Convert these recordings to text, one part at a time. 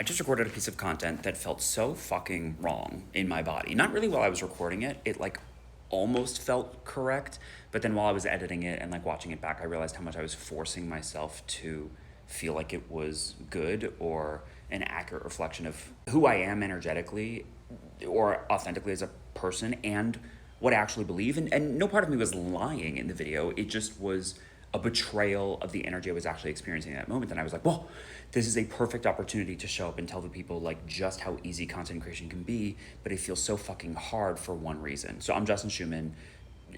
just recorded a piece of content that felt so fucking wrong in my body. Not really while I was recording it. It like almost felt correct, but then while I was editing it and like watching it back, I realized how much I was forcing myself to feel like it was good or an accurate reflection of who I am energetically or authentically as a person and what I actually believe. And no part of me was lying in the video. It just was a betrayal of the energy I was actually experiencing in that moment. And I was like, well, this is a perfect opportunity to show up and tell the people like just how easy content creation can be, but it feels so fucking hard for one reason. So I'm Justin Schumann.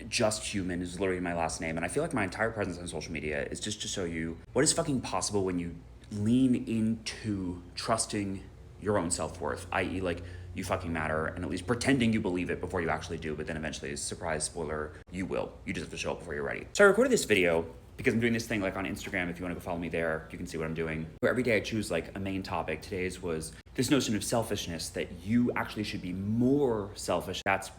Just Human is literally my last name. And I feel like my entire presence on social media is just to show you what is fucking possible when you lean into trusting your own self-worth, i.e. like you fucking matter, and at least pretending you believe it before you actually do, but then eventually, surprise, spoiler, you will. You just have to show up before you're ready. So I recorded this video because I'm doing this thing like on Instagram. If you want to go follow me there, you can see what I'm doing. Where every day I choose like a main topic. Today's was this notion of selfishness, that you actually should be more selfish. That's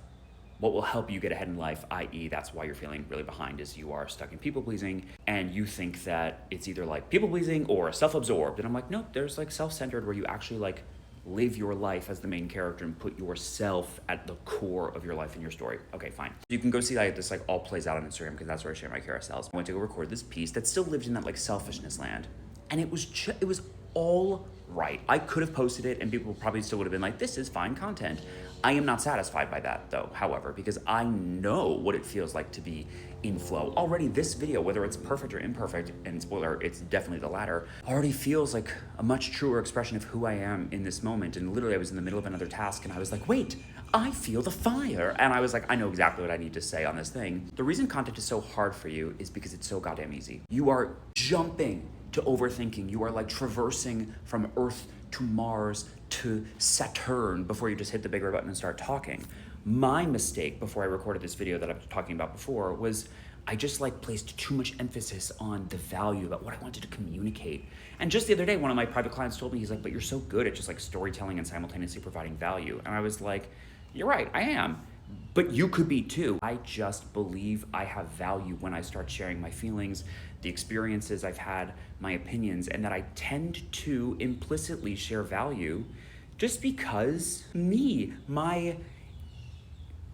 what will help you get ahead in life, i.e. that's why you're feeling really behind, is you are stuck in people pleasing and you think that it's either like people pleasing or self-absorbed. And I'm like, nope, there's like self-centered where you actually like live your life as the main character and put yourself at the core of your life and your story. Okay, fine. You can go see that this like all plays out on Instagram because that's where I share my carousels. I went to go record this piece that still lived in that like selfishness land. And it was all right. I could have posted it and people probably still would have been like, this is fine content. I am not satisfied by that though, however, because I know what it feels like to be in flow. Already this video, whether it's perfect or imperfect, and spoiler, it's definitely the latter, already feels like a much truer expression of who I am in this moment. And literally I was in the middle of another task and I was like, wait, I feel the fire. And I was like, I know exactly what I need to say on this thing. The reason content is so hard for you is because it's so goddamn easy. You are jumping to overthinking. You are like traversing from Earth to Mars to Saturn before you just hit the big red button and start talking. My mistake before I recorded this video that I was talking about before was I just like placed too much emphasis on the value about what I wanted to communicate. And just the other day, one of my private clients told me, he's like, but you're so good at just like storytelling and simultaneously providing value. And I was like, you're right, I am. But you could be too. I just believe I have value when I start sharing my feelings, the experiences I've had, my opinions, and that I tend to implicitly share value just because me, my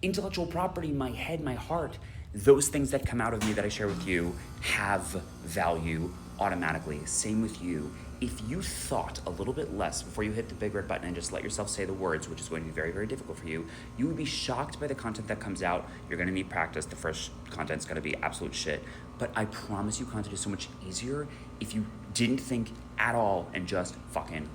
intellectual property, my head, my heart, those things that come out of me that I share with you have value automatically. Same with you. If you thought a little bit less before you hit the big red button and just let yourself say the words, which is going to be very, very difficult for you, you would be shocked by the content that comes out. You're gonna need practice. The first content's gonna be absolute shit. But I promise you content is so much easier if you didn't think at all and just fucking